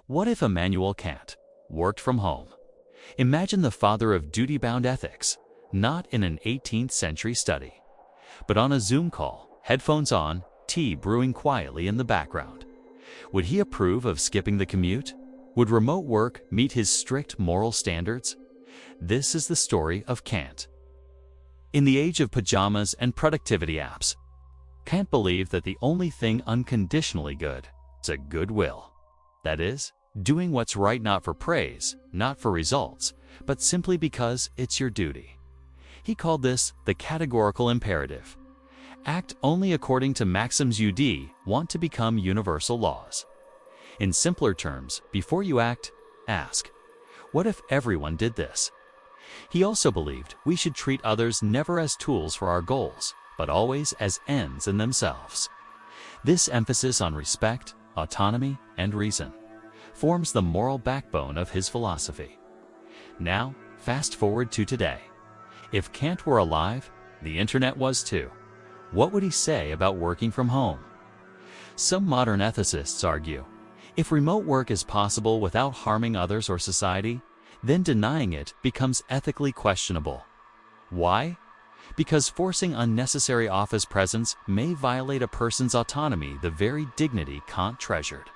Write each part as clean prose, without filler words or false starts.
What if Immanuel Kant worked from home? Imagine the father of duty-bound ethics, not in an 18th century study, but on a Zoom call, headphones on, tea brewing quietly in the background. Would he approve of skipping the commute? Would remote work meet his strict moral standards? This is the story of Kant. In the age of pajamas and productivity apps, Kant believed that the only thing unconditionally good is a goodwill. That is, doing what's right not for praise, not for results, but simply because it's your duty. He called this the categorical imperative. Act only according to maxims you want to become universal laws. In simpler terms, before you act, ask, what if everyone did this? He also believed we should treat others never as tools for our goals, but always as ends in themselves. This emphasis on respect, autonomy, and reason forms the moral backbone of his philosophy. Now, fast forward to today. If Kant were alive, the internet was too. What would he say about working from home? Some modern ethicists argue, if remote work is possible without harming others or society, then denying it becomes ethically questionable. Why? Because forcing unnecessary office presence may violate a person's autonomy, the very dignity Kant treasured.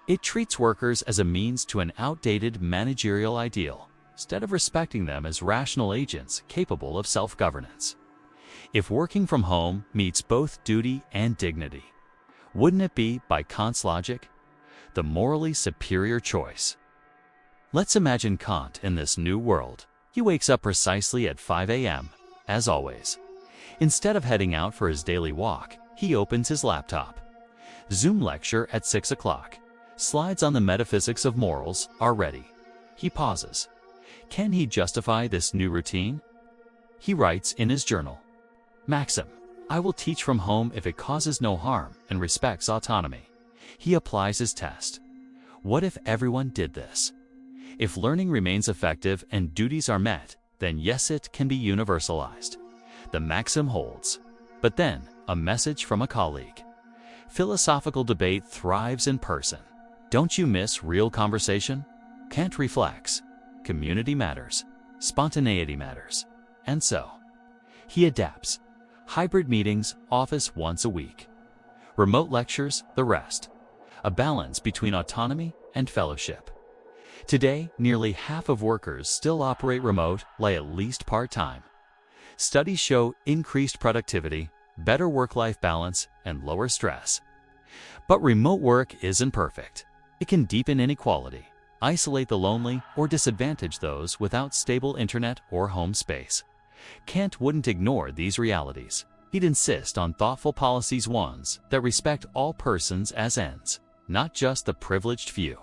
It treats workers as a means to an outdated managerial ideal, instead of respecting them as rational agents capable of self-governance. If working from home meets both duty and dignity, wouldn't it be, by Kant's logic, the morally superior choice? Let's imagine Kant in this new world. He wakes up precisely at 5 a.m., as always. Instead of heading out for his daily walk, he opens his laptop. Zoom lecture at 6 o'clock. Slides on the metaphysics of morals are ready. He pauses. Can he justify this new routine? He writes in his journal, Maxim, I will teach from home if it causes no harm and respects autonomy. He applies his test. What if everyone did this? If learning remains effective and duties are met, then yes, it can be universalized. The maxim holds. But then, a message from a colleague. Philosophical debate thrives in person. Don't you miss real conversation? Kant reflects. Community matters. Spontaneity matters. And so, he adapts. Hybrid meetings, office once a week. Remote lectures, the rest. A balance between autonomy and fellowship. Today, nearly half of workers still operate remote, at least part-time. Studies show increased productivity, better work-life balance, and lower stress. But remote work isn't perfect. It can deepen inequality, isolate the lonely, or disadvantage those without stable internet or home space. Kant wouldn't ignore these realities. He'd insist on thoughtful policies, ones that respect all persons as ends, not just the privileged few.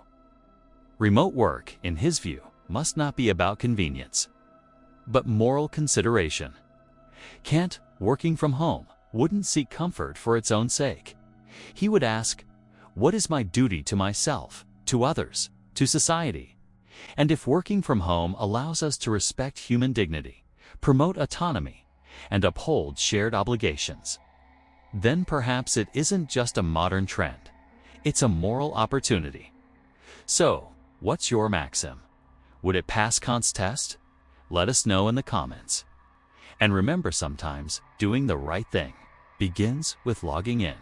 Remote work, in his view, must not be about convenience, but moral consideration. Kant, working from home, wouldn't seek comfort for its own sake. He would ask, what is my duty to myself, to others, to society? And if working from home allows us to respect human dignity, promote autonomy, and uphold shared obligations, then perhaps it isn't just a modern trend, it's a moral opportunity. So, what's your maxim? Would it pass Kant's test? Let us know in the comments. And remember, sometimes doing the right thing begins with logging in.